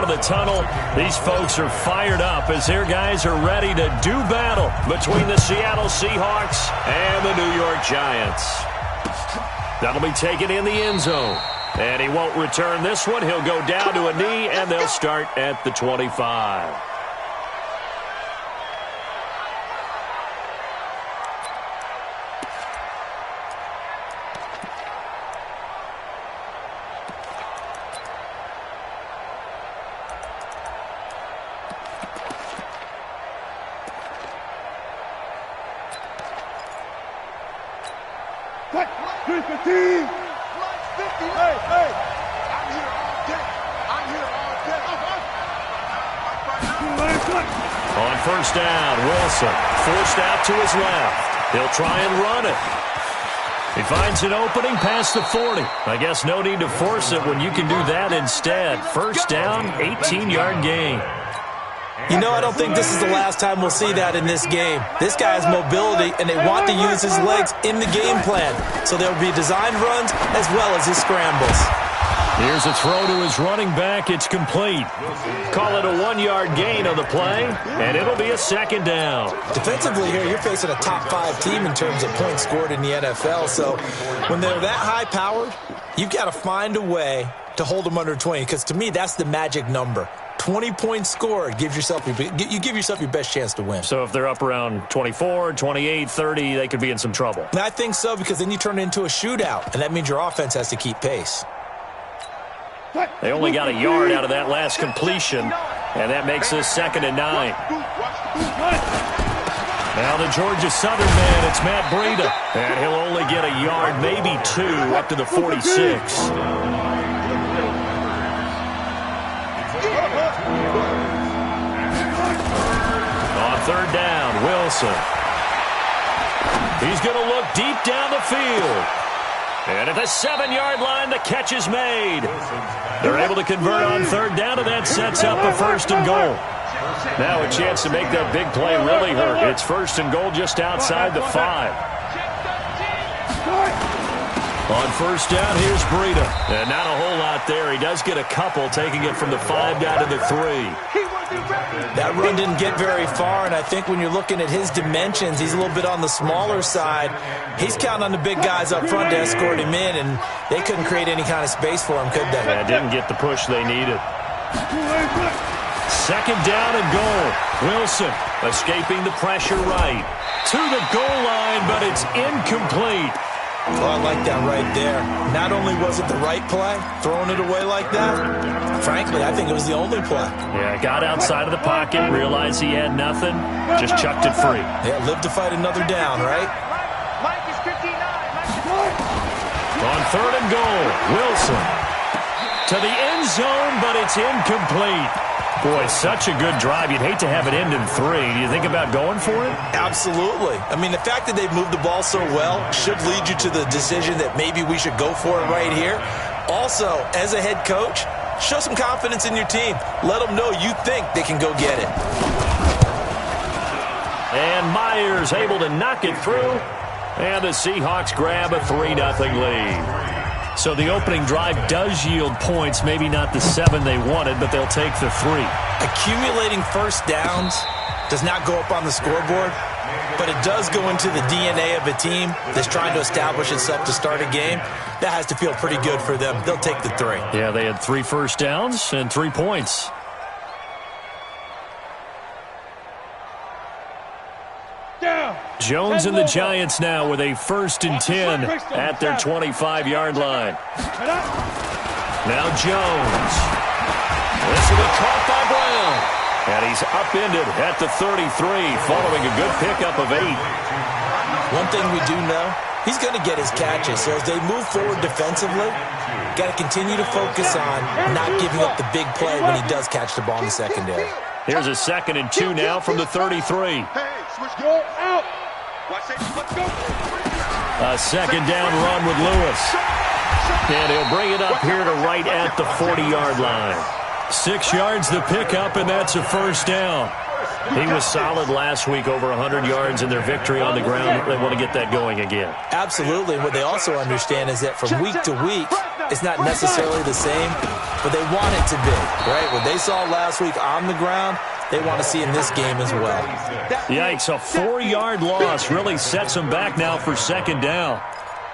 of the tunnel. These folks are fired up as their guys are ready to do battle between the Seattle Seahawks and the New York Giants. That'll be taken in the end zone. And he won't return this one. He'll go down to a knee, and they'll start at the 25. On first down, Wilson forced out to his left. He'll try and run it. He finds an opening past the 40. I guess no need to force it when you can do that instead. First down, 18-yard gain. You know, I don't think this is the last time we'll see that in this game. This guy has mobility, and they want to use his legs in the game plan. So there will be designed runs as well as his scrambles. Here's a throw to his running back. It's complete. Call it a 1-yard gain on the play, and it'll be a second down. Defensively here, you're facing a top-5 team in terms of points scored in the NFL. So when they're that high-powered, you've got to find a way to hold them under 20, because to me, that's the magic number. 20 points scored, you give yourself your best chance to win. So if they're up around 24, 28, 30, they could be in some trouble. And I think so, because then you turn it into a shootout, and that means your offense has to keep pace. They only got a yard out of that last completion, and that makes this 2nd and 9. Now the Georgia Southern man, it's Matt Breida, and he'll only get a yard, maybe 2, up to the 46. On third down, Wilson. He's going to look deep down the field. And at the 7-yard line, the catch is made. They're able to convert on third down, and that sets up a 1st and goal. Now a chance to make that big play really hurt. It's 1st and goal just outside the 5. On first down, here's Breida. And not a whole lot there. He does get a couple, taking it from the 5 down to the 3. That run didn't get very far, and I think when you're looking at his dimensions, he's a little bit on the smaller side. He's counting on the big guys up front to escort him in, and they couldn't create any kind of space for him, could they? Yeah, didn't get the push they needed. 2nd down and goal. Wilson escaping the pressure right. To the goal line, but it's incomplete. Oh, I like that right there. Not only was it the right play, throwing it away like that, frankly, I think it was the only play. Yeah, got outside of the pocket, realized he had nothing, just chucked it free. Yeah, live to fight another down, right? On 3rd and goal, Wilson. To the end zone, but it's incomplete. Boy, such a good drive. You'd hate to have it end in 3. Do you think about going for it? Absolutely. I mean, the fact that they've moved the ball so well should lead you to the decision that maybe we should go for it right here. Also, as a head coach, show some confidence in your team. Let them know you think they can go get it. And Myers able to knock it through. And the Seahawks grab a 3-0 lead. So the opening drive does yield points, maybe not the 7 they wanted, but they'll take the 3. Accumulating first downs does not go up on the scoreboard, but it does go into the DNA of a team that's trying to establish itself to start a game. That has to feel pretty good for them. They'll take the 3. Yeah, they had 3 first downs and 3 points. Jones and the Giants now with a 1st and 10 at their 25-yard line. Now Jones. This will be caught by Brown. And he's upended at the 33 following a good pickup of 8. One thing we do know, he's going to get his catches. So as they move forward defensively, got to continue to focus on not giving up the big play when he does catch the ball in the secondary. Here's a 2nd and 2 now from the 33. A 2nd down run with Lewis. And he'll bring it up here to right at the 40-yard line. 6 yards the pickup, and that's a 1st down. He was solid last week, over 100 yards in their victory on the ground. They want to get that going again. Absolutely. What they also understand is that from week to week, it's not necessarily the same, but they want it to be, right? What they saw last week on the ground, they want to see in this game as well. Yikes, a 4-yard loss really sets them back now for second down.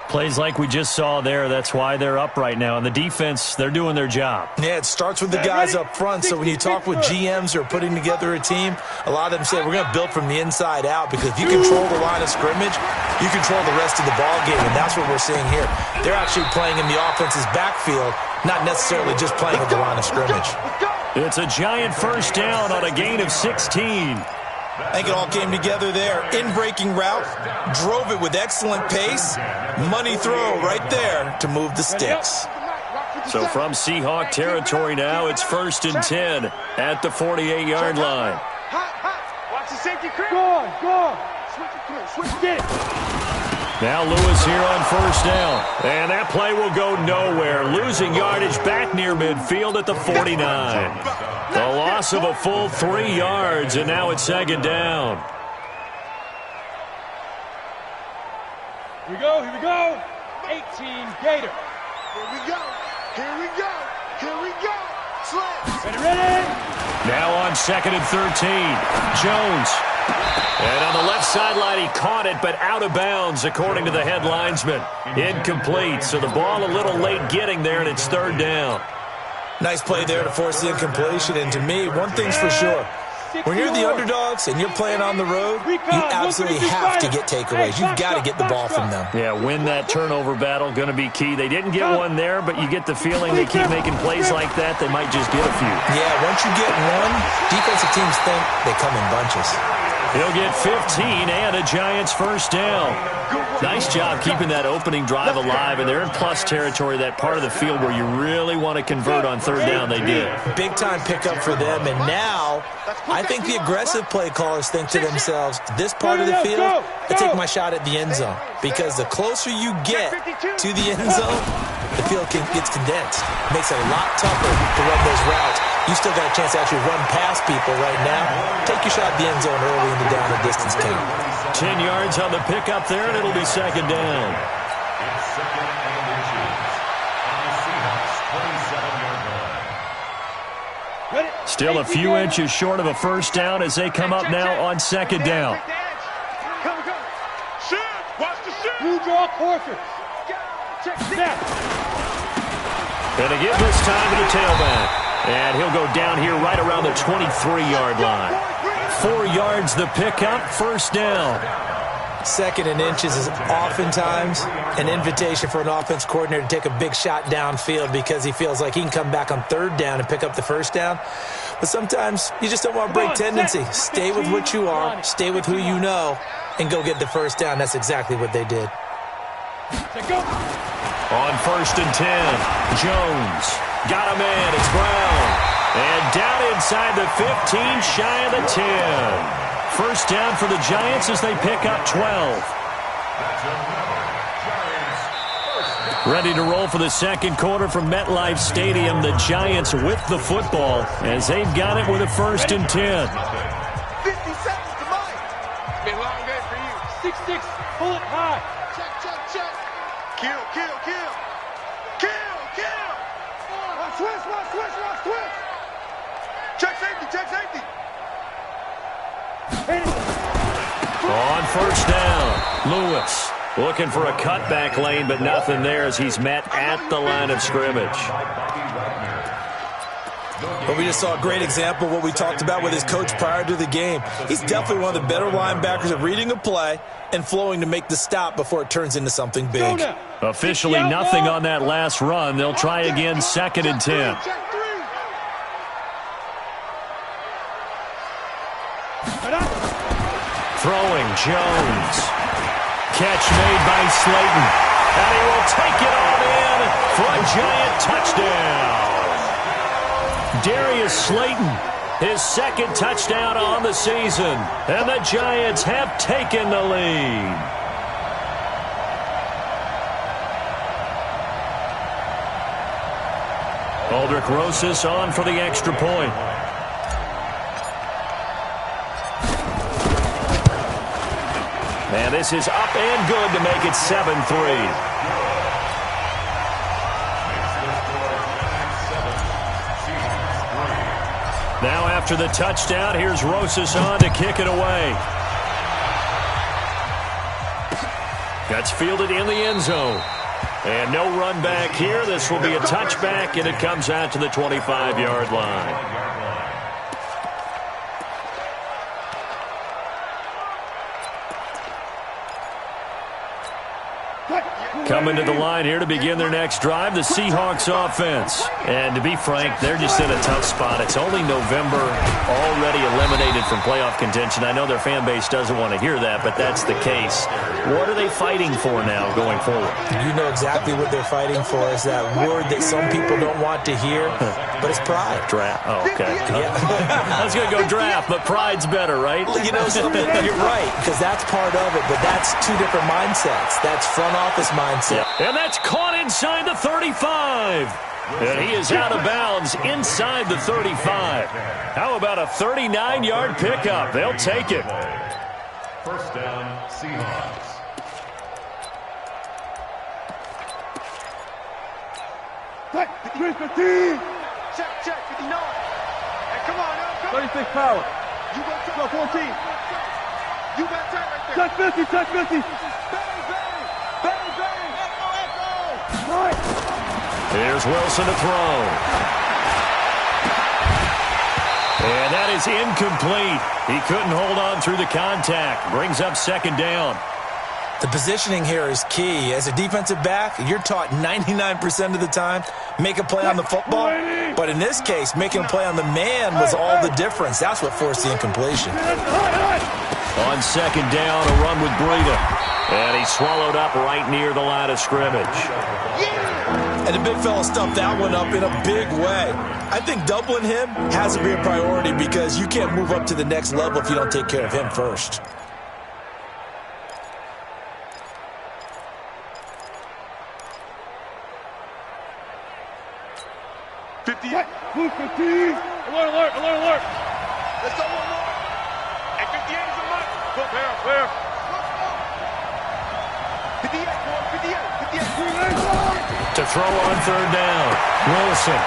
Plays like we just saw there, that's why they're up right now. And the defense, they're doing their job. Yeah, it starts with the guys up front. So when you talk with GMs who are putting together a team, a lot of them say, we're going to build from the inside out, because if you control the line of scrimmage, you control the rest of the ball game, and that's what we're seeing here. They're actually playing in the offense's backfield, not necessarily just playing at the line of scrimmage. It's a giant first down on a gain of 16. I think it all came together there. In-breaking route, drove it with excellent pace. Money throw right there to move the sticks. So from Seahawk territory now, it's 1st and 10 at the 48-yard line. Watch the safety creep. Go on. Switch it. Now Lewis here on first down. And that play will go nowhere. Losing yardage back near midfield at the 49. The loss of a full 3 yards, and now it's second down. Here we go. 18 Gator. Here we go. Slam. Ready. Now on 2nd and 13. Jones. And on the left sideline, he caught it, but out of bounds, according to the head linesman. Incomplete, so the ball a little late getting there, and it's 3rd down. Nice play there to force the incompletion. And to me, one thing's for sure. When you're the underdogs and you're playing on the road, you absolutely have to get takeaways. You've got to get the ball from them. Yeah, win that turnover battle, going to be key. They didn't get one there, but you get the feeling they keep making plays like that, they might just get a few. Yeah, once you get one, defensive teams think they come in bunches. He'll get 15 and a Giants first down. Nice job keeping that opening drive alive, and they're in plus territory, that part of the field where you really want to convert on 3rd down. They did. Big-time pickup for them, and now I think the aggressive play callers think to themselves, this part of the field, I take my shot at the end zone, because the closer you get to the end zone, the field gets condensed. Makes it a lot tougher to run those routes. You still got a chance to actually run past people right now. Take your shot at the end zone early in the down and distance count. 10 yards on the pickup there, and it'll be second down. Still a few inches short of a first down as they come up now on 2nd down. Come. Shoot. Watch the shoot. You draw closer. Check snap. Gonna give this time to the tailback. And he'll go down here right around the 23-yard line. 4 yards the pickup, first down. 2nd and inches is oftentimes an invitation for an offense coordinator to take a big shot downfield, because he feels like he can come back on 3rd down and pick up the first down. But sometimes you just don't want to break tendency. Stay with what you are, stay with who you know, and go get the first down. That's exactly what they did. On 1st and 10, Jones. Got a man, it's Brown. And down inside the 15, shy of the 10. First down for the Giants as they pick up 12. Ready to roll for the second quarter from MetLife Stadium. The Giants with the football as they've got it with a 1st and 10. 50 seconds to mine. It's been a long day for you. 6-6, pull it high. Check. Kill. Switch. Check safety. On first down, Lewis looking for a cutback lane, but nothing there as he's met at the line of scrimmage. But we just saw a great example of what we talked about with his coach prior to the game. He's definitely one of the better linebackers at reading a play and flowing to make the stop before it turns into something big. Officially nothing on that last run. They'll try again, 2nd and 10. Throwing, Jones. Catch made by Slayton. And he will take it all in for a Giant touchdown. Darius Slayton, his 2nd touchdown on the season. And the Giants have taken the lead. Aldrich Rosas on for the extra point. And this is up and good to make it 7-3. Now after the touchdown, here's Rosas on to kick it away. That's fielded in the end zone. And no run back here. This will be a touchback, and it comes out to the 25-yard line. Coming to the line here to begin their next drive, the Seahawks offense. And to be frank, they're just in a tough spot. It's only November, already eliminated from playoff contention. I know their fan base doesn't want to hear that, but that's the case. What are they fighting for now going forward? You know exactly what they're fighting for. Is that word that some people don't want to hear, but it's pride. Draft. Oh, okay. Yeah. I was going to go draft, but pride's better, right? Well, you know something? You're right, because that's part of it, but that's two different mindsets. That's front office mindset. Yep. And that's caught inside the 35. And he is out of bounds inside the 35. How about a 39-yard pickup? They'll take it. First down, Seahawks. Check, 15. Check, 59. Hey, come on, now, 36 power. You go 14. You got check right there. Check 50. Bang, bang. Echo. Right. Here's Wilson to throw. And that is incomplete. He couldn't hold on through the contact. Brings up second down. The positioning here is key. As a defensive back, you're taught 99% of the time, make a play on the football. But in this case, making a play on the man was all the difference. That's what forced the incompletion. On second down, a run with Breida. And he swallowed up right near the line of scrimmage. And the big fella stuffed that one up in a big way. I think doubling him has to be a priority because you can't move up to the next level if you don't take care of him first. Alert. Let's go one more. And 58 is a mark. Go, Clear. 58. To throw on third down. Wilson.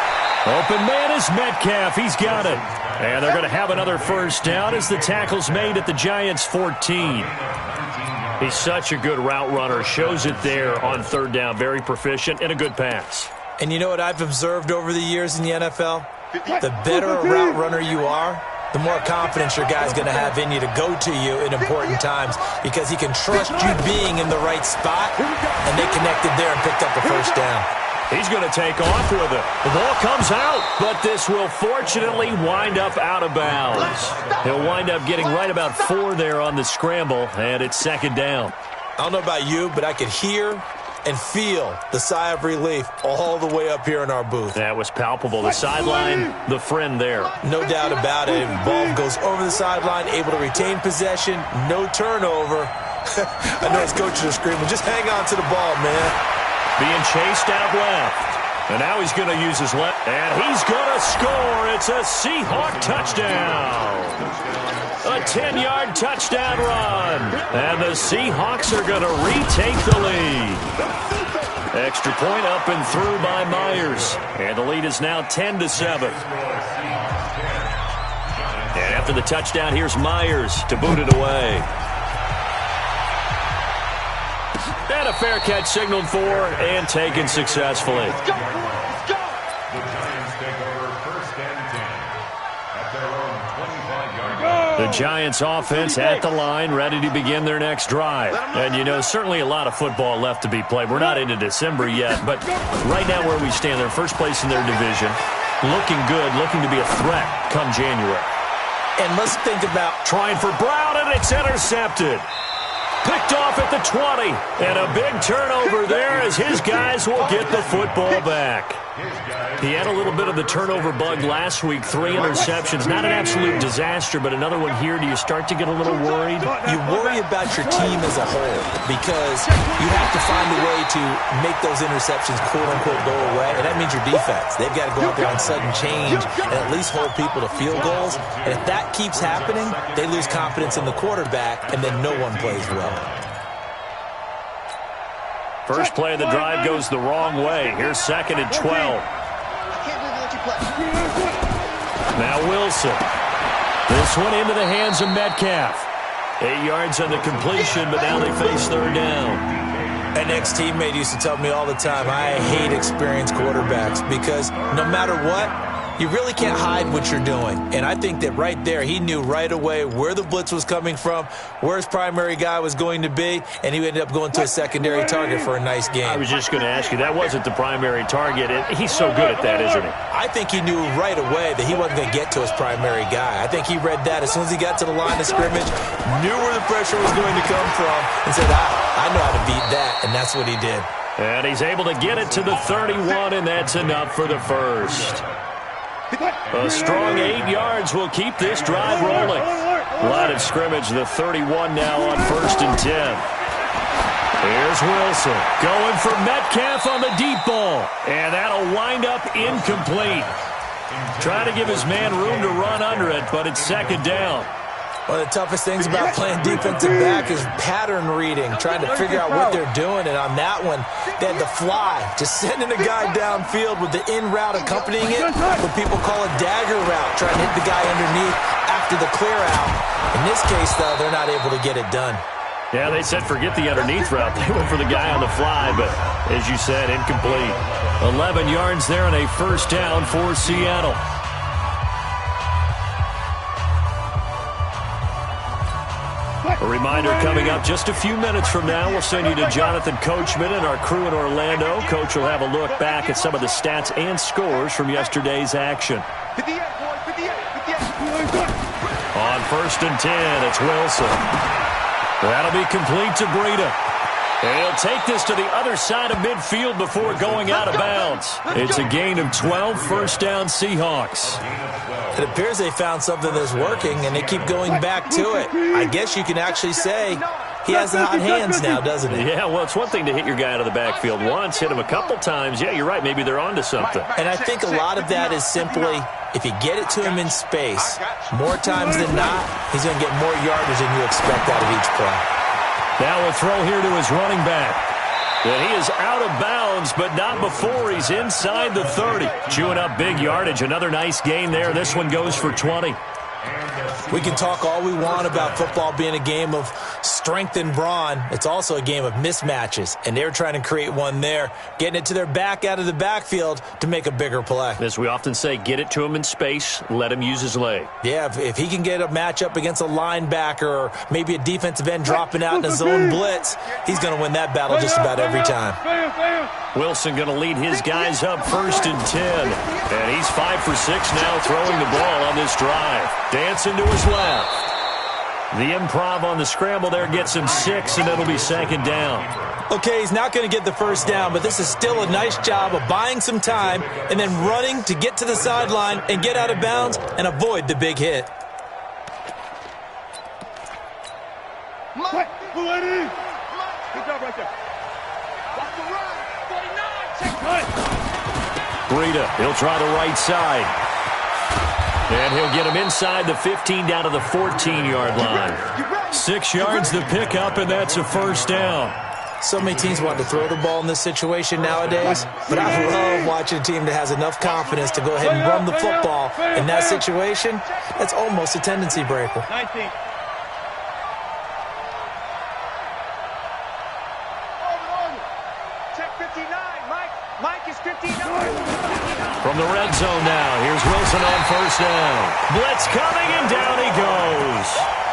Open man is Metcalf. He's got it. And they're going to have another first down as the tackle's made at the Giants' 14. He's such a good route runner. Shows it there on third down. Very proficient and a good pass. And you know what I've observed over the years in the NFL? The better a route runner you are, the more confidence your guy's going to have in you to go to you in important times because he can trust you being in the right spot, and they connected there and picked up a first down. He's going to take off with it. The ball comes out, but this will fortunately wind up out of bounds. He'll wind up getting right about 4 there on the scramble, and it's second down. I don't know about you, but I could hear and feel the sigh of relief all the way up here in our booth. That was palpable. The sideline, the friend there. No doubt about it. Ball goes over the sideline, able to retain possession, no turnover. I know his coaches are screaming, just hang on to the ball, man. Being chased out left. And now he's going to use his left. And he's going to score. It's a Seahawk touchdown. A 10-yard touchdown run. And the Seahawks are going to retake the lead. Extra point up and through by Myers. And the lead is now 10-7. And after the touchdown, here's Myers to boot it away. And a fair catch signaled for and taken successfully. Let's go, boys. Let's go. The Giants take over first and 10 at their own 25-yard line. The Giants offense at the line, ready to begin their next drive. And, you know, certainly a lot of football left to be played. We're not into December yet, but right now where we stand, they're first place in their division. Looking good, looking to be a threat come January. And let's think about trying for Brown, and it's intercepted. Picked off at the 20, and a big turnover there as his guys will get the football back. He had a little bit of the turnover bug last week, 3 interceptions. Not an absolute disaster, but another one here. Do you start to get a little worried? you worry about your team as a whole because you have to find a way to make those interceptions quote-unquote go away, and that means your defense. They've got to go out there on sudden change and at least hold people to field goals, and if that keeps happening, they lose confidence in the quarterback, and then no one plays well. First play of the drive goes the wrong way. Here's second and 12. I can't believe they let you play. Now Wilson. This one into the hands of Metcalf. 8 yards on the completion, but now they face third down. An ex-teammate used to tell me all the time, I hate experienced quarterbacks because no matter what, you really can't hide what you're doing. And I think that right there, he knew right away where the blitz was coming from, where his primary guy was going to be, and he ended up going to a secondary target for a nice game. I was just going to ask you, that wasn't the primary target. He's so good at that, isn't he? I think he knew right away that he wasn't going to get to his primary guy. I think he read that as soon as he got to the line of scrimmage, knew where the pressure was going to come from, and said, I know how to beat that, and that's what he did. And he's able to get it to the 31, and that's enough for the first. A strong 8 yards will keep this drive rolling. Line of scrimmage, the 31 now on 1st and 10. Here's Wilson going for Metcalf on the deep ball. And that'll wind up incomplete. Trying to give his man room to run under it, but it's 2nd down. One of the toughest things about playing defensive back is pattern reading, trying to figure out what they're doing. And on that one, they had the fly, just sending a guy downfield with the in route accompanying it, what people call a dagger route, trying to hit the guy underneath after the clear out. In this case, though, they're not able to get it done. Yeah, they said forget the underneath route. They went for the guy on the fly, but as you said, incomplete. 11 yards there and a 1st down for Seattle. A reminder coming up just a few minutes from now, we'll send you to Jonathan Coachman and our crew in Orlando. Coach will have a look back at some of the stats and scores from yesterday's action. On 1st and 10, it's Wilson. That'll be complete to Breida. And he'll take this to the other side of midfield before going out of bounds. It's a gain of 12, 1st down Seahawks. It appears they found something that's working, and they keep going back to it. I guess you can actually say he has the hot hands now, doesn't he? Yeah, well, it's one thing to hit your guy out of the backfield once, hit him a couple times. Yeah, you're right. Maybe they're onto something. And I think a lot of that is simply if you get it to him in space, more times than not, he's going to get more yardage than you expect out of each play. Now a throw here to his running back. And he is out of bounds, but not before he's inside the 30. Chewing up big yardage. Another nice gain there. This one goes for 20. We can talk all we want about football being a game of strength and brawn. It's also a game of mismatches, and they're trying to create one there, getting it to their back out of the backfield to make a bigger play. As we often say, get it to him in space, let him use his leg. Yeah, if he can get a matchup against a linebacker or maybe a defensive end dropping out in a zone blitz, he's going to win that battle just about every time. Wilson going to lead his guys up 1st and 10. And he's 5 for 6 now throwing the ball on this drive. Dancing to his left. The improv on the scramble there gets him 6, and it'll be 2nd down. Okay, he's not going to get the 1st down, but this is still a nice job of buying some time and then running to get to the sideline and get out of bounds and avoid the big hit. Mike, pull it in. Good job right there. Watch the run. 49, check cut. Breida, he'll try the right side. And he'll get him inside the 15 down to the 14-yard line. 6 yards the pickup, and that's a 1st down. So many teams want to throw the ball in this situation nowadays, but I love watching a team that has enough confidence to go ahead and run the football in that situation. That's almost a tendency breaker. 19. Check 59, Mike. Mike is 59. From the red zone now, here's Wilson on 1st down. Blitz coming, and down he goes.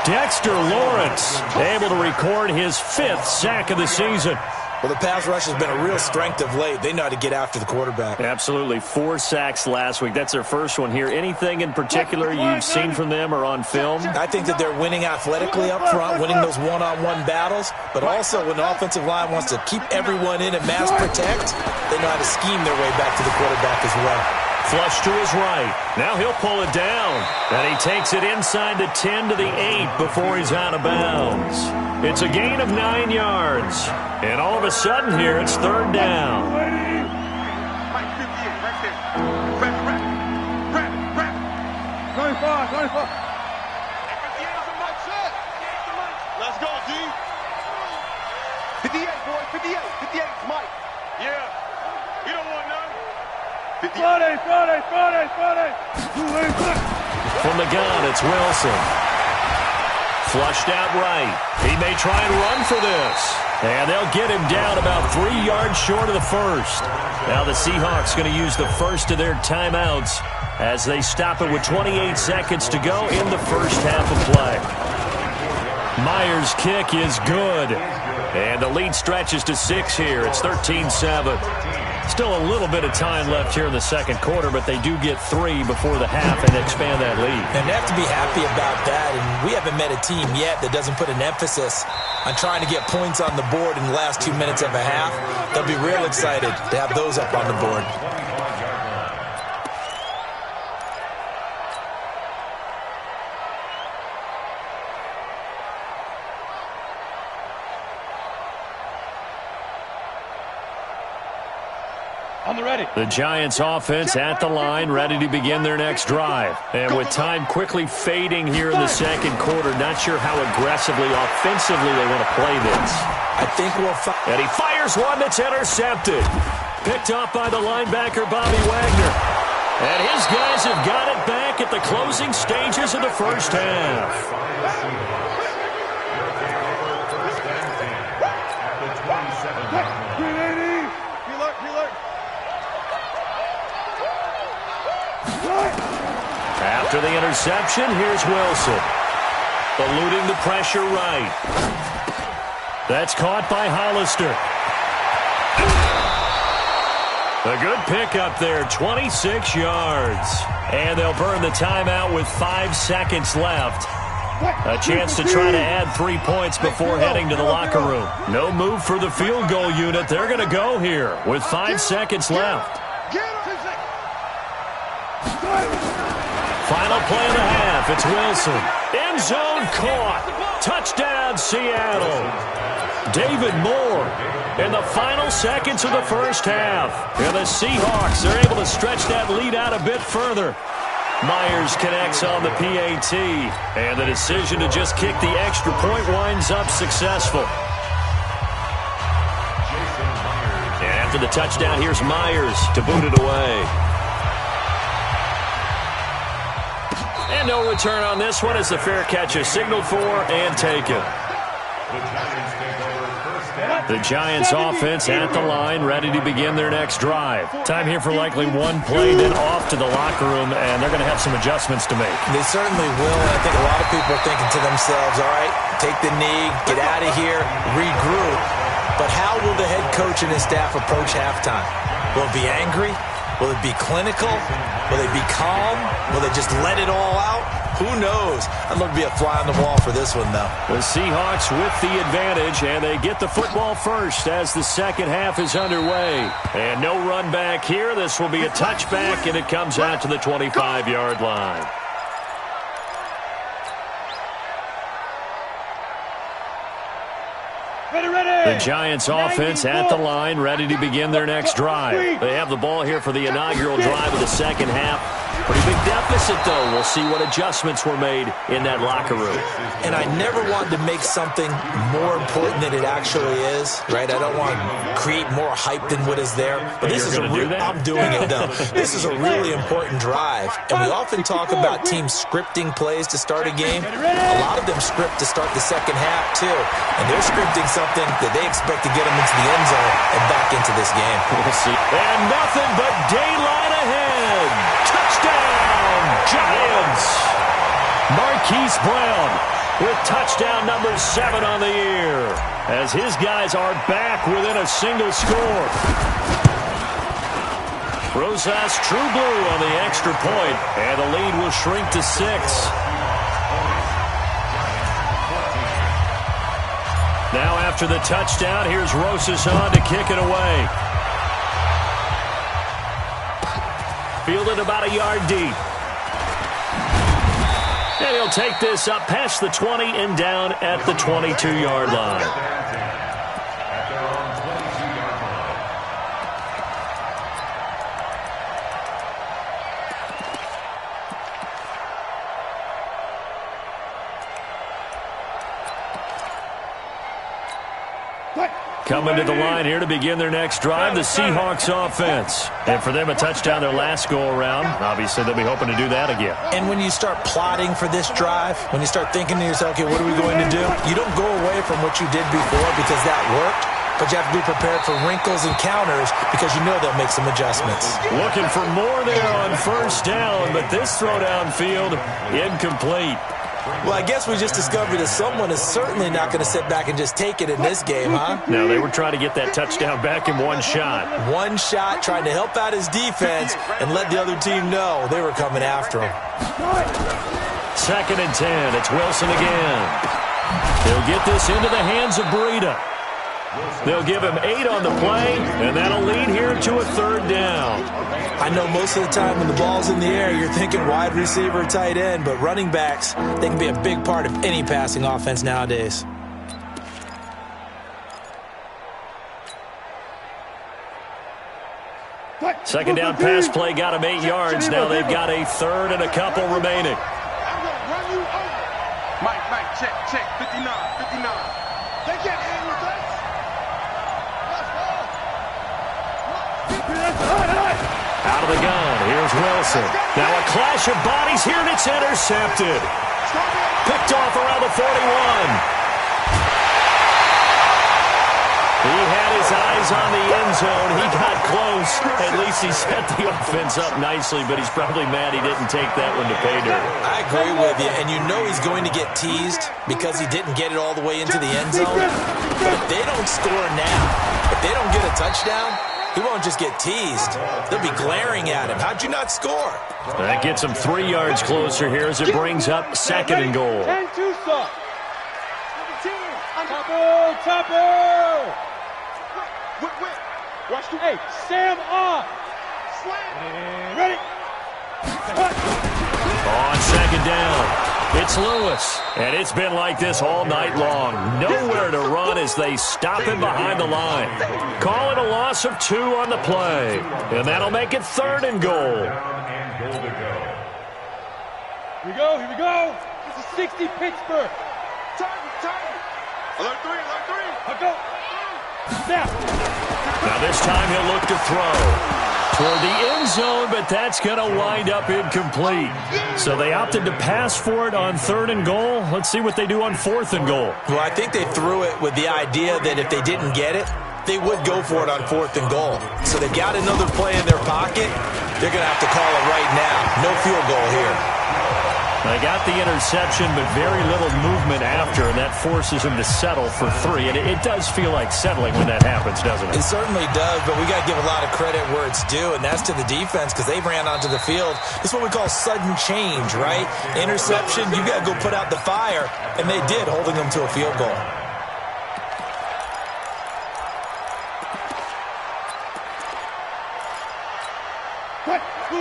Dexter Lawrence able to record his 5th sack of the season. Well, the pass rush has been a real strength of late. They know how to get after the quarterback. Absolutely. 4 sacks last week. That's their first one here. Anything in particular you've seen from them or on film? I think that they're winning athletically up front, winning those one-on-one battles, but also when the offensive line wants to keep everyone in and mass protect, they know how to scheme their way back to the quarterback as well. Flush to his right. Now he'll pull it down. And he takes it inside the 10 to the 8 before he's out of bounds. It's a gain of 9 yards. And all of a sudden here, it's 3rd down. Mike 58, right there. Wrap. 25. 58 is a much shot. Let's go, D. 58, boy. 58. 58 is Mike. Yeah. You don't want none. From the gun, it's Wilson. Flushed out right. He may try and run for this. And they'll get him down about 3 yards short of the first. Now the Seahawks going to use the first of their timeouts as they stop it with 28 seconds to go in the first half of play. Myers' kick is good. And the lead stretches to 6 here. It's 13-7. Still a little bit of time left here in the second quarter, but they do get 3 before the half and expand that lead. And they have to be happy about that. And we haven't met a team yet that doesn't put an emphasis on trying to get points on the board in the last 2 minutes of a half. They'll be real excited to have those up on the board. The Giants offense at the line, ready to begin their next drive. And with time quickly fading here in the second quarter, not sure how aggressively, offensively they want to play this. I think we'll and he fires one that's intercepted. Picked off by the linebacker, Bobby Wagner. And his guys have got it back at the closing stages of the first half. After the interception, here's Wilson. Eluding the pressure right. That's caught by Hollister. A good pickup there, 26 yards. And they'll burn the timeout with 5 seconds left. A chance to try to add 3 points before heading to the locker room. No move for the field goal unit. They're going to go here with 5 seconds left. Final play of the half. It's Wilson. End zone caught. Touchdown, Seattle. David Moore in the final seconds of the first half. And the Seahawks are able to stretch that lead out a bit further. Myers connects on the PAT. And the decision to just kick the extra point winds up successful. And after the touchdown, here's Myers to boot it away. And no return on this one as the fair catch is signaled for and taken. The Giants offense at the line, ready to begin their next drive. Time here for likely one play, then off to the locker room, and they're going to have some adjustments to make. They certainly will, and I think a lot of people are thinking to themselves, all right, take the knee, get out of here, regroup. But how will the head coach and his staff approach halftime? Will it be angry? Will it be clinical? Will they be calm? Will they just let it all out? Who knows? I'd love to be a fly on the wall for this one, though. The Seahawks with the advantage, and they get the football first as the second half is underway. And no run back here. This will be a touchback, and it comes out to the 25-yard line. The Giants offense at the line, ready to begin their next drive. They have the ball here for the inaugural drive of the second half. Pretty big deficit, though. We'll see what adjustments were made in that locker room. And I never wanted to make something more important than it actually is, right? I don't want to create more hype than what is there. But this is I'm doing it, though. This is a really important drive. And we often talk about teams scripting plays to start a game. A lot of them script to start the second half, too. And they're scripting something that they expect to get them into the end zone and back into this game. We'll see. And nothing but daylight ahead. Touchdown, Giants. Marquise Brown with touchdown number 7 on the year as his guys are back within a single score. Rosas True Blue on the extra point, and the lead will shrink to 6. Now after the touchdown, here's Rosas on to kick it away. Fielded about a yard deep. And he'll take this up past the 20 and down at the 22-yard line. Coming to the line here to begin their next drive, the Seahawks offense. And for them, a touchdown their last go-around. Obviously, they'll be hoping to do that again. And when you start plotting for this drive, when you start thinking to yourself, okay, what are we going to do? You don't go away from what you did before because that worked, but you have to be prepared for wrinkles and counters because you know they'll make some adjustments. Looking for more there on first down, but this throw downfield, incomplete. Well, I guess we just discovered that someone is certainly not going to sit back and just take it in this game, huh? No, they were trying to get that touchdown back in one shot. One shot, trying to help out his defense and let the other team know they were coming after him. 2nd and 10. It's Wilson again. They'll get this into the hands of Breida. They'll give him 8 on the play, and that'll lead here to a 3rd down. I know most of the time when the ball's in the air, you're thinking wide receiver, tight end, but running backs, they can be a big part of any passing offense nowadays. Second down pass play got him 8 yards. Now they've got a 3rd and a couple remaining. Mike, check, 59. They can't hang with us. Out of the gun, here's Wilson. Now a clash of bodies here, and it's intercepted. Picked off around the 41. He had his eyes on the end zone. He got close. At least he set the offense up nicely, but he's probably mad he didn't take that one to pay dirt. I agree with you, and you know he's going to get teased because he didn't get it all the way into the end zone. But if they don't score now, if they don't get a touchdown, he won't just get teased. They'll be glaring at him. How'd you not score? That gets him 3 yards closer here as it brings up 2nd and goal. 10-2 stop. Topper. Watch the hey, Sam off. And ready. On 2nd down, it's Lewis. And it's been like this all night long. Nowhere to run as they stop him behind the line. Call it a loss of 2 on the play. And that'll make it 3rd and goal. Here we go. This is 60 Pittsburgh. Target. Alert 3. I'll go. Snap. Now this time he'll look to throw toward the end zone, but that's going to wind up incomplete. So they opted to pass for it on 3rd and goal. Let's see what they do on 4th and goal. Well, I think they threw it with the idea that if they didn't get it, they would go for it on 4th and goal. So they've got another play in their pocket. They're going to have to call it right now. No field goal here. They got the interception, but very little movement after, and that forces him to settle for 3. And it does feel like settling when that happens, doesn't it? It certainly does, but we got to give a lot of credit where it's due, and that's to the defense because they ran onto the field. This is what we call sudden change, right? Interception, you got to go put out the fire, and they did, holding them to a field goal.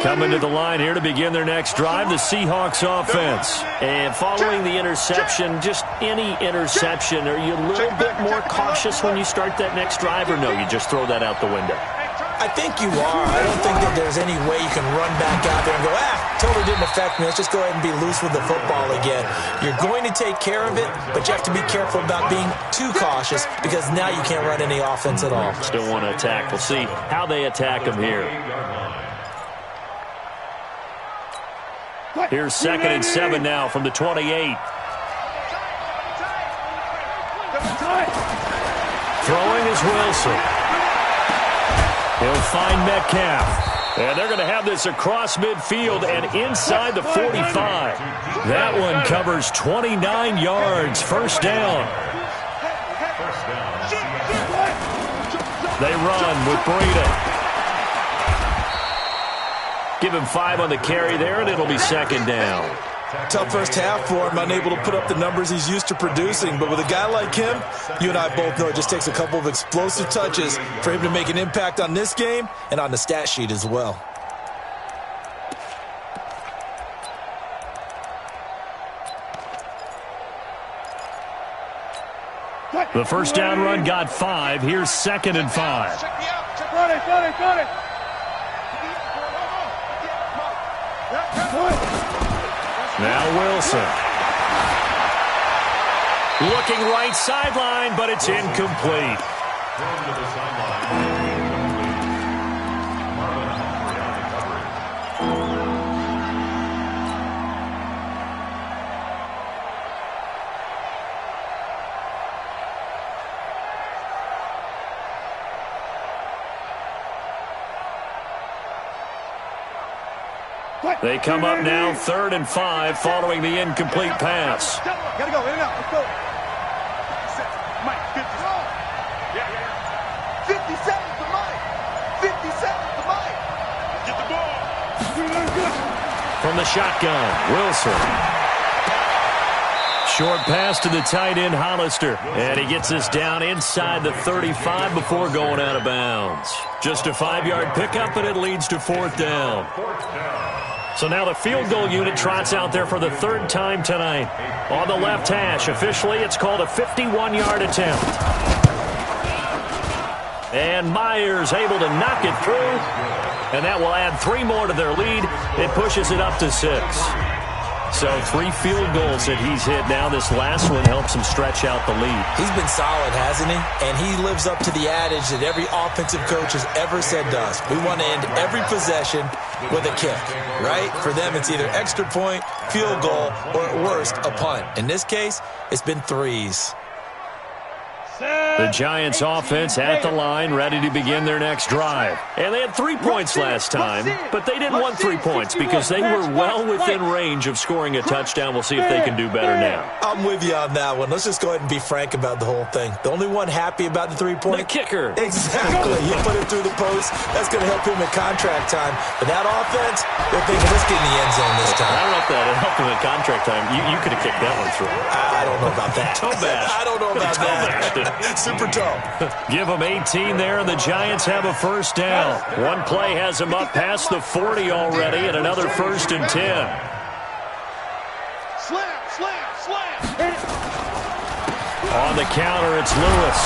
Coming to the line here to begin their next drive, the Seahawks offense. And following the interception, just any interception, are you a little bit more cautious when you start that next drive, or no, you just throw that out the window? I think you are. I don't think that there's any way you can run back out there and go, totally didn't affect me. Let's just go ahead and be loose with the football again. You're going to take care of it, but you have to be careful about being too cautious because now you can't run any offense at all. Still want to attack. We'll see how they attack them here. Here's 2nd and 7 now from the 28. Throwing is Wilson. He'll find Metcalf. And they're going to have this across midfield and inside the 45. That one covers 29 yards. 1st down. They run with Breida. Give him 5 on the carry there, and it'll be 2nd down. Tough first half for him, unable to put up the numbers he's used to producing. But with a guy like him, you and I both know it just takes a couple of explosive touches for him to make an impact on this game and on the stat sheet as well. The first down run got 5. Here's 2nd and 5. Got it. Now Wilson. Looking right sideline, but it's incomplete. They come up now 3rd and 5 following the incomplete pass. Gotta go, in and out, let's go. Mike, 50 seconds. Yeah. 50 seconds to Mike. 50 seconds to Mike. Get the ball. From the shotgun, Wilson. Short pass to the tight end, Hollister. And he gets us down inside the 35 before going out of bounds. Just a 5-yard pickup, and it leads to 4th down. So now the field goal unit trots out there for the 3rd time tonight. On the left hash, officially it's called a 51-yard attempt. And Myers able to knock it through. And that will add 3 more to their lead. It pushes it up to 6. So 3 field goals that he's hit now. This last one helps him stretch out the lead. He's been solid, hasn't he? And he lives up to the adage that every offensive coach has ever said to us. We want to end every possession with a kick, right? For them, it's either extra point, field goal, or at worst, a punt. In this case, it's been 3s. The Giants offense at the line, ready to begin their next drive. And they had 3 points last time, but they didn't want 3 points because they were well within range of scoring a touchdown. We'll see if they can do better now. I'm with you on that one. Let's just go ahead and be frank about the whole thing. The only one happy about the 3-point? The kicker. Exactly. You put it through the post. That's going to help him in contract time. But that offense, they're thinking, let's get in the end zone this time. I don't know if that helped him in contract time. You could have kicked that one through. I don't know about that. Toe bash. I don't know about that. Super toe. Give them 18 there, and the Giants have a 1st down. One play has them up past the 40 already, and another 1st and 10. Slam. On the counter, it's Lewis.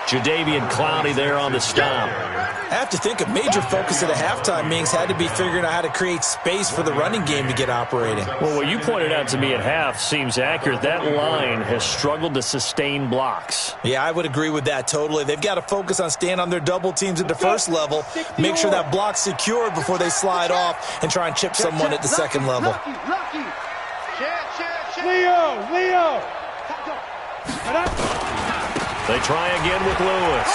Jadeveon Clowney there on the stop. I have to think a major focus at a halftime means had to be figuring out how to create space for the running game to get operating. Well, what you pointed out to me at half seems accurate. That line has struggled to sustain blocks. Yeah, I would agree with that totally. They've got to focus on staying on their double teams at the first level, make sure that block's secured before they slide off and try and chip someone at the second level. Leo. They try again with Lewis.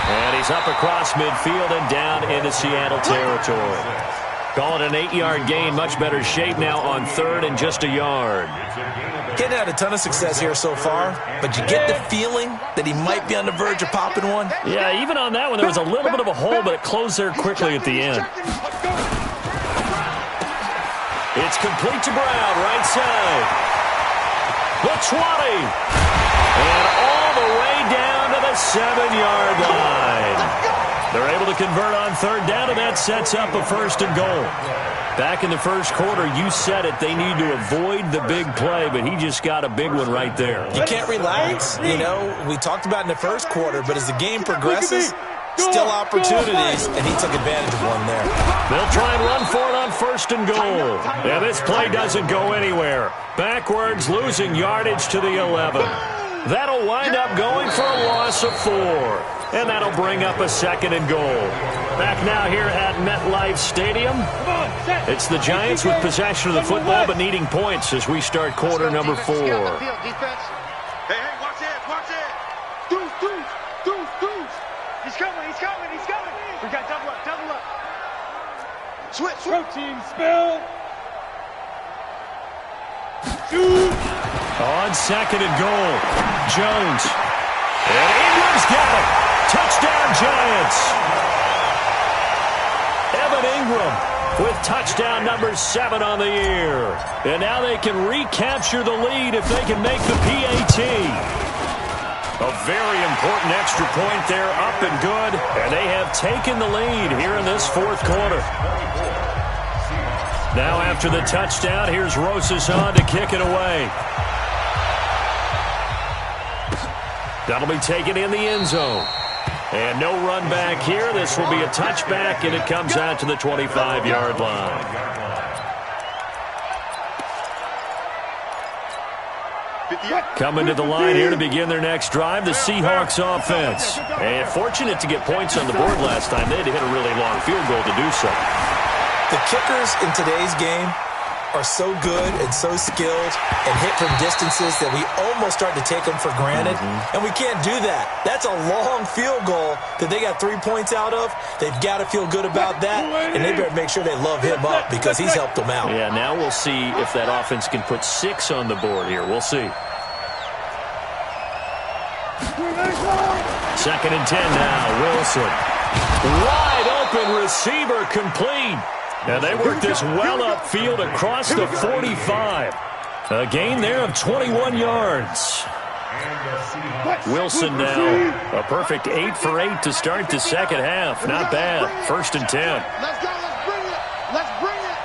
And he's up across midfield and down into Seattle territory. Call it an 8-yard gain. Much better shape now on 3rd and just a yard. Getting had a ton of success here so far, but you get the feeling that he might be on the verge of popping one. Yeah, even on that one, there was a little bit of a hole, but it closed there quickly at the end. It's complete to Brown, right side. The 20. And all the way down to the 7-yard line. They're able to convert on 3rd down, and that sets up a 1st and goal. Back in the first quarter, you said it, they need to avoid the big play, but he just got a big one right there. You can't relax. You know, we talked about in the first quarter, but as the game progresses, still opportunities, and he took advantage of one there. They'll try and run for it on 1st and goal. And this play doesn't go anywhere. Backwards, losing yardage to the 11. That'll wind up going for a loss of 4. And that'll bring up a 2nd and goal. Back now here at MetLife Stadium. It's the Giants with possession of the football but needing points as we start quarter number 4. Hey, watch it. Deuce. He's coming. We got double up. Switch. Protein spill. Shoot. On 2nd and goal, Jones. And Ingram's got it. Touchdown, Giants. Evan Ingram with touchdown number 7 on the year. And now they can recapture the lead if they can make the PAT. A very important extra point there, up and good. And they have taken the lead here in this 4th quarter. Now after the touchdown, here's Rosas on to kick it away. That'll be taken in the end zone. And no run back here. This will be a touchback, and it comes out to the 25-yard line. Coming to the line here to begin their next drive, the Seahawks offense. And fortunate to get points on the board last time. They had to hit a really long field goal to do so. The kickers in today's game are so good and so skilled and hit from distances that we almost start to take them for granted. And we can't do that. That's a long field goal that they got 3 points out of. They've got to feel good about that, and they better make sure they love him up because he's helped them out. Yeah, now we'll see if that offense can put 6 on the board here. We'll see. 2nd and 10 now. Wilson. Wide open receiver complete. And they work this well upfield across the 45. A gain there of 21 yards. Wilson now a perfect 8 for 8 to start the second half. Not bad. 1st and 10. Let's go. Let's bring it. Let's bring it.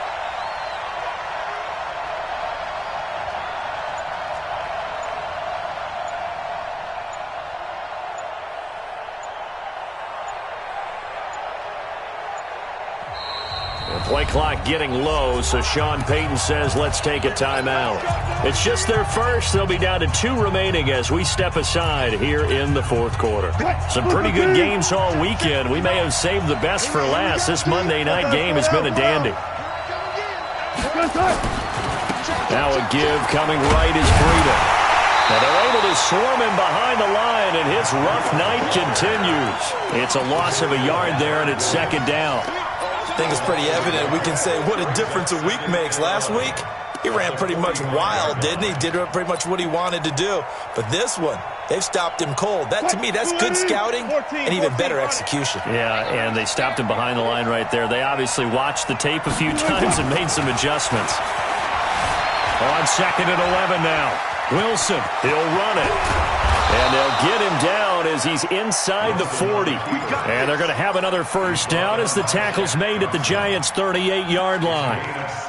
Play clock getting low, so Sean Payton says let's take a timeout. It's just their first. They'll be down to 2 remaining as we step aside here in the 4th quarter. Some pretty good games all weekend. We may have saved the best for last. This Monday night game has been a dandy. Now a give coming right is Breida. Now they're able to swarm him behind the line, and his rough night continues. It's a loss of a yard there, and it's 2nd down. I think it's pretty evident. We can say what a difference a week makes. Last week, he ran pretty much wild, didn't he? Did pretty much what he wanted to do. But this one, they've stopped him cold. That, to me, that's good scouting and even better execution. Yeah, and they stopped him behind the line right there. They obviously watched the tape a few times and made some adjustments. On 2nd and 11 now. Wilson, he'll run it. And they'll get him down as he's inside the 40. And they're going to have another 1st down as the tackle's made at the Giants' 38-yard line.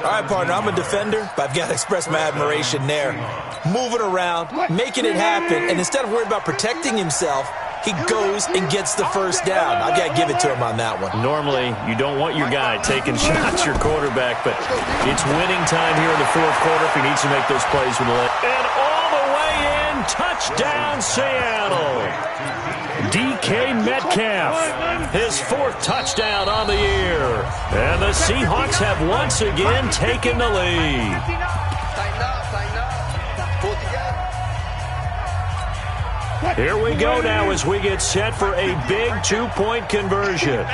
All right, partner, I'm a defender, but I've got to express my admiration there. Moving around, making it happen, and instead of worrying about protecting himself, he goes and gets the 1st down. I've got to give it to him on that one. Normally, you don't want your guy taking shots, your quarterback, but it's winning time here in the 4th quarter if he needs to make those plays with the leg. And all the way in, touchdown Seattle. DK Metcalf, his 4th touchdown on the year. And the Seahawks have once again taken the lead. Here we go now as we get set for a big 2-point conversion.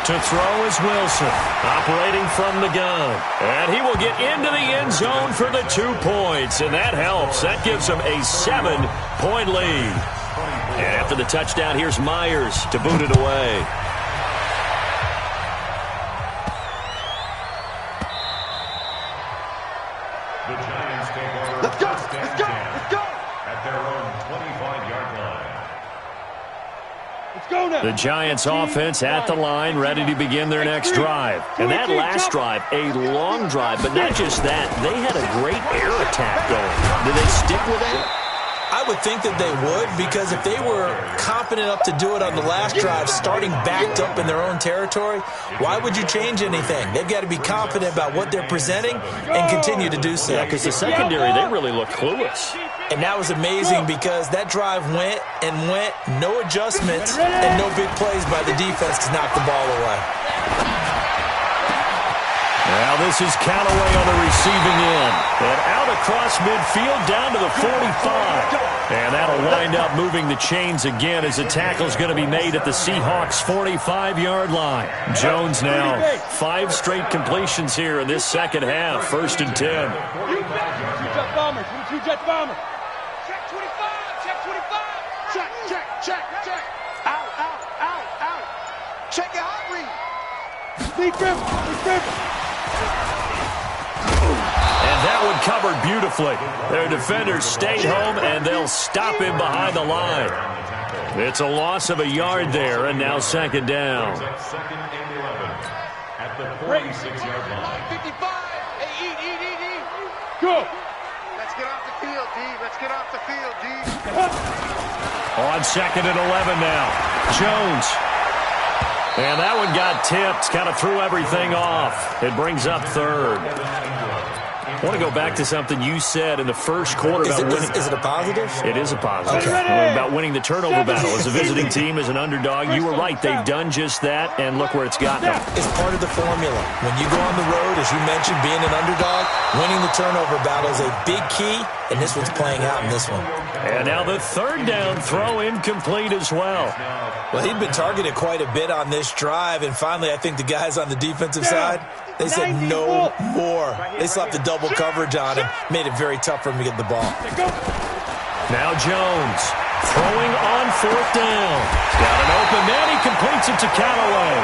To throw is Wilson, operating from the gun. And he will get into the end zone for the 2 points, and that helps. That gives him a 7-point lead. And after the touchdown, here's Myers to boot it away. Let's go. Let's go. Let's go. At their own 25-yard line. Let's go now. The Giants offense at the line, ready to begin their next drive. And that last drive, a long drive, but not just that. They had a great air attack going. Did they stick with that? I would think that they would, because if they were confident enough to do it on the last drive, starting backed up in their own territory, why would you change anything? They've got to be confident about what they're presenting and continue to do so. Yeah, because the secondary, they really looked clueless. And that was amazing because that drive went and went, no adjustments, and no big plays by the defense to knock the ball away. Now this is Callaway on the receiving end. And out across midfield down to the 45. And that'll wind up moving the chains again as the tackle's going to be made at the Seahawks' 45-yard line. Jones now 5 straight completions here in this second half. 1st and 10. Two-jet bombers. 2-jet bombers. Check 25. Check 25. Check, check, check, check. Out, out, out, out. Check your hot read. Speed grip. Speed grip. And that one covered beautifully. Their defenders stayed home, and they'll stop him behind the line. It's a loss of a yard there, and now 2nd down. 2nd and 11 at the 46-yard line. 55. Hey, eat. Go. Let's get off the field, D. Let's get off the field, D. On 2nd and 11 now. Jones. And that one got tipped, kind of threw everything off. It brings up third. I want to go back to something you said in the first quarter about winning. Is it a positive? It is a positive. Okay. About winning the turnover battle. As a visiting team, as an underdog, you were right. They've done just that, and look where it's gotten them. It's part of the formula. When you go on the road, as you mentioned, being an underdog, winning the turnover battle is a big key, and this one's playing out in this one. And now the third down throw incomplete as well. Well, he'd been targeted quite a bit on this drive, and finally I think the guys on the defensive side, they said no more. They slapped the double coverage on him, made it very tough for him to get the ball. Now Jones throwing on fourth down. He's got an open man. He completes it to Callaway.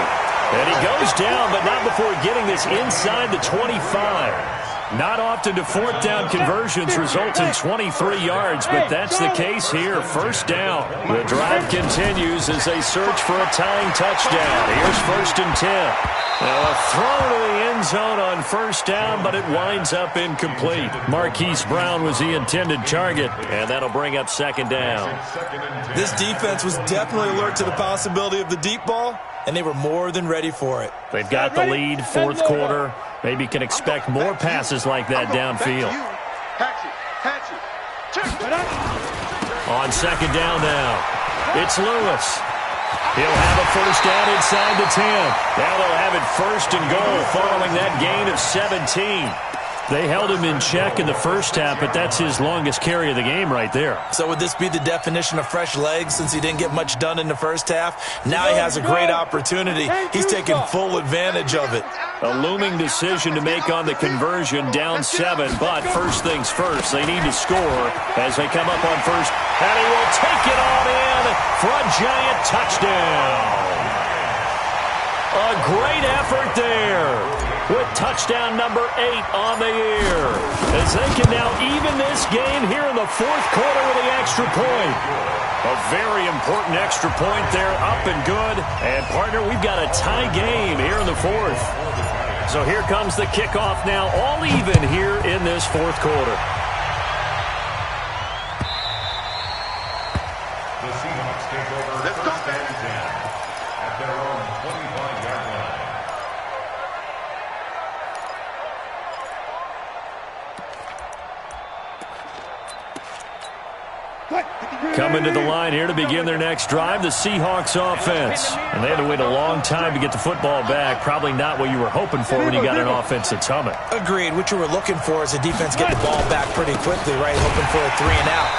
And he goes down, but not before getting this inside the 25. Not often do fourth down conversions result in 23 yards, but that's the case here. First down. The drive continues as they search for a tying touchdown. Here's 1st and 10. Now a throw to the end zone on first down, but it winds up incomplete. Marquise Brown was the intended target, and that'll bring up 2nd down. This defense was definitely alert to the possibility of the deep ball, and they were more than ready for it. They've got the lead, fourth quarter. Maybe can expect more passes like that downfield. On 2nd down now, it's Lewis. He'll have a first down inside the 10. Now they'll have it 1st and goal following that gain of 17. They held him in check in the first half, but that's his longest carry of the game right there. So would this be the definition of fresh legs since he didn't get much done in the first half? Now he has a great opportunity. He's taking full advantage of it. A looming decision to make on the conversion, down 7, but first things first, they need to score as they come up on first. And he will take it on in for a giant touchdown. A great effort there with touchdown number 8 on the year, as they can now even this game here in the fourth quarter with the extra point. A very important extra point there, up and good. And, partner, we've got a tie game here in the fourth. So here comes the kickoff now, all even here in this fourth quarter. The Seahawks take over first and 10 at their own 25-yard line. Coming to the line here to begin their next drive, the Seahawks offense. And they had to wait a long time to get the football back. Probably not what you were hoping for when you got an offense that's humming. Agreed. What you were looking for is a defense get the ball back pretty quickly, right? Hoping for a 3 and out.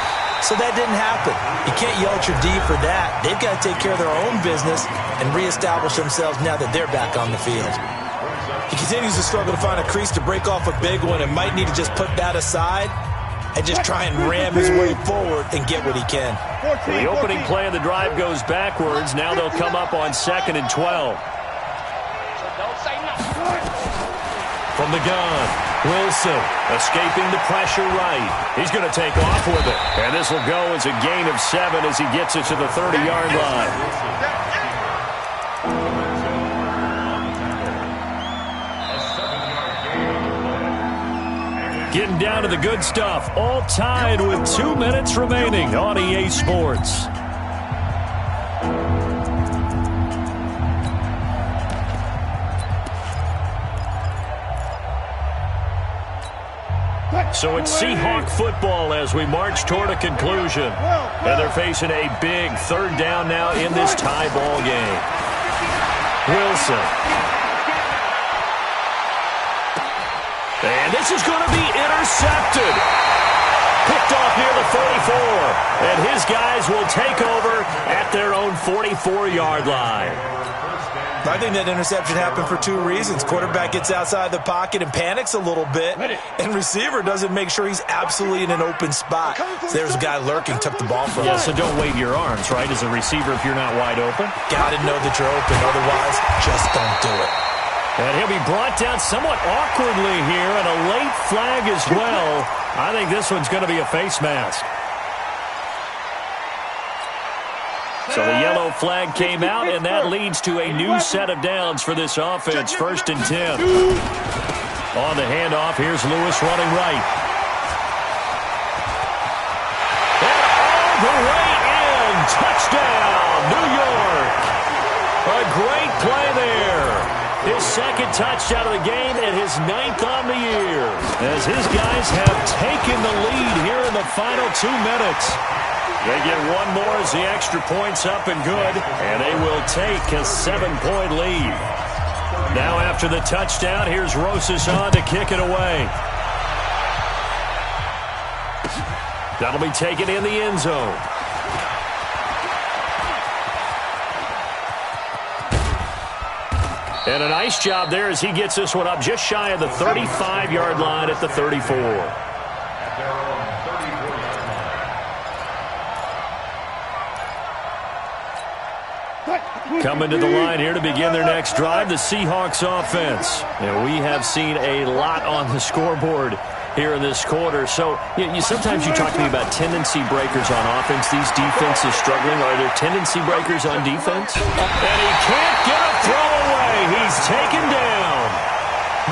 So that didn't happen. You can't yell at your D for that. They've got to take care of their own business and reestablish themselves now that they're back on the field. He continues to struggle to find a crease to break off a big one and might need to just put that aside and just try and ram his way forward and get what he can. The opening play of the drive goes backwards. Now they'll come up on 2nd and 12. From the gun, Wilson escaping the pressure right. He's going to take off with it. And this will go as a gain of 7 as he gets it to the 30-yard line. Getting down to the good stuff. All tied with 2 minutes remaining on EA Sports. So it's Seahawk football as we march toward a conclusion. And they're facing a big 3rd down now in this tie ball game. Wilson. And this is going to be intercepted. Picked off near the 44. And his guys will take over at their own 44-yard line. I think that interception happened for 2 reasons. Quarterback gets outside the pocket and panics a little bit, and receiver doesn't make sure he's absolutely in an open spot. So there's a guy lurking, took the ball from him. Yeah, so don't wave your arms, right, as a receiver if you're not wide open. Got to know that you're open. Otherwise, just don't do it. And he'll be brought down somewhat awkwardly here, and a late flag as well. I think this one's going to be a face mask. So the yellow flag came out, and that leads to a new set of downs for this offense. 1st and 10. On the handoff, here's Lewis running right. And all the way in. Touchdown, New York. A a great play there. His second touchdown of the game and his 9th on the year, as his guys have taken the lead here in the final 2 minutes. They get one more as the extra point's up and good, and they will take a 7-point lead. Now after the touchdown, here's Rosas on to kick it away. That'll be taken in the end zone. And a nice job there as he gets this one up just shy of the 35-yard line at the 34. At their own 34-yard line. Coming to the line here to begin their next drive, the Seahawks offense. And we have seen a lot on the scoreboard here in this quarter. So sometimes you talk to me about tendency breakers on offense. These defenses struggling. Are there tendency breakers on defense? And he can't get a throw away. He's taken down.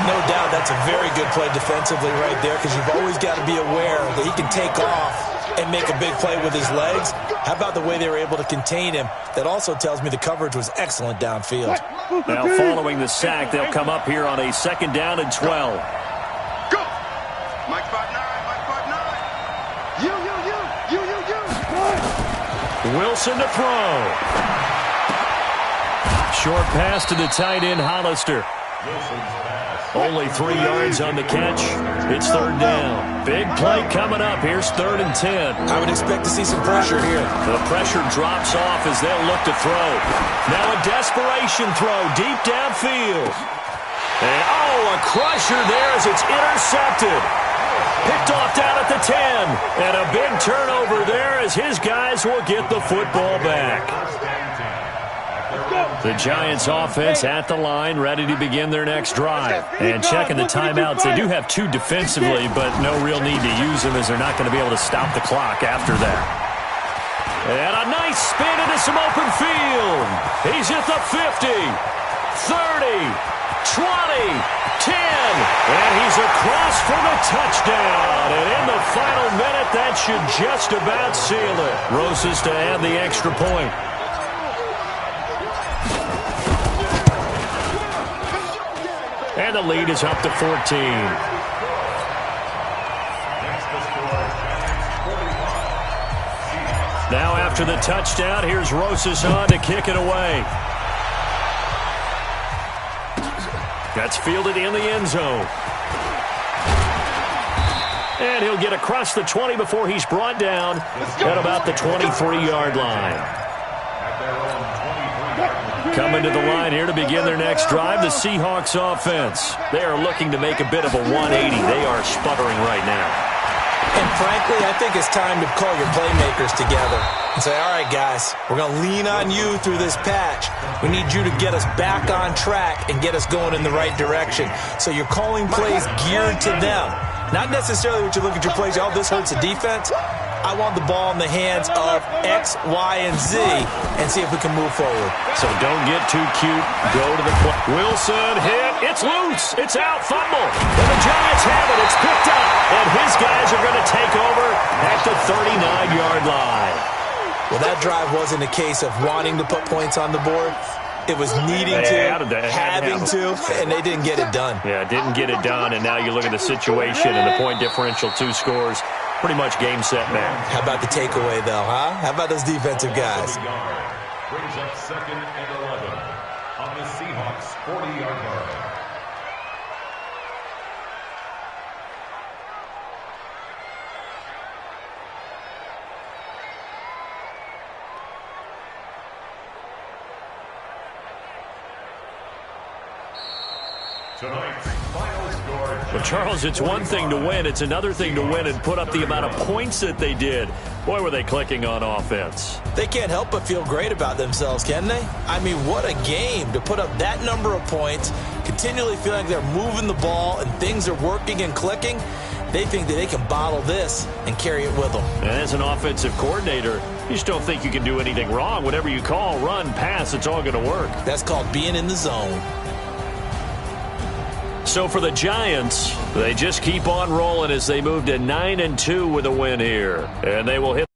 No doubt that's a very good play defensively right there, because you've always got to be aware that he can take off and make a big play with his legs. How about the way they were able to contain him? That also tells me the coverage was excellent downfield. Now following the sack, they'll come up here on a 2nd down and 12. Mike 5-9, Mike 5-9. You. Wilson to throw. Short pass to the tight end, Hollister. Only 3 yards on the catch. It's 3rd down. Big play coming up. Here's 3rd and 10. I would expect to see some pressure here. The pressure drops off as they'll look to throw. Now a desperation throw deep downfield. And a crusher there as it's intercepted. Picked off down at the 10. And a big turnover there as his guys will get the football back. The Giants offense at the line, ready to begin their next drive. And checking the timeouts. They do have 2 defensively, but no real need to use them as they're not going to be able to stop the clock after that. And a nice spin into some open field. He's at the 50, 30, 20, 10, and he's across for the touchdown. And in the final minute, that should just about seal it. Rosas to add the extra point. And the lead is up to 14. Now after the touchdown, here's Rosas on to kick it away. That's fielded in the end zone. And he'll get across the 20 before he's brought down at about the 23-yard line. Coming to the line here to begin their next drive, the Seahawks offense. They are looking to make a bit of a 180. They are sputtering right now. And frankly, I think it's time to call your playmakers together and say, all right, guys, we're going to lean on you through this patch. We need you to get us back on track and get us going in the right direction. So you're calling plays geared to them. Not necessarily what you look at your plays, this hurts the defense. I want the ball in the hands of X, Y, and Z and see if we can move forward. So don't get too cute. Go to the play. Wilson hit. It's loose. It's out. Fumble. And the Giants have it. It's picked up. And his guys are going to take over at the 39-yard line. Well, that drive wasn't a case of wanting to put points on the board. It was needing to, having to, and they didn't get it done. Yeah, didn't get it done, and now you look at the situation and the point differential, 2 scores. Pretty much game, set, match. How about the takeaway, though, huh? How about those defensive guys? Brings up 2nd and 11 on the Seahawks' 40-yard line. Tonight's final score. Well, Charles, it's one thing to win. It's another thing to win and put up the amount of points that they did. Boy, were they clicking on offense. They can't help but feel great about themselves, can they? I mean, what a game to put up that number of points, continually feeling like they're moving the ball and things are working and clicking. They think that they can bottle this and carry it with them. And as an offensive coordinator, you just don't think you can do anything wrong. Whatever you call, run, pass, it's all going to work. That's called being in the zone. So for the Giants, they just keep on rolling as they move to 9-2 with a win here. And they will hit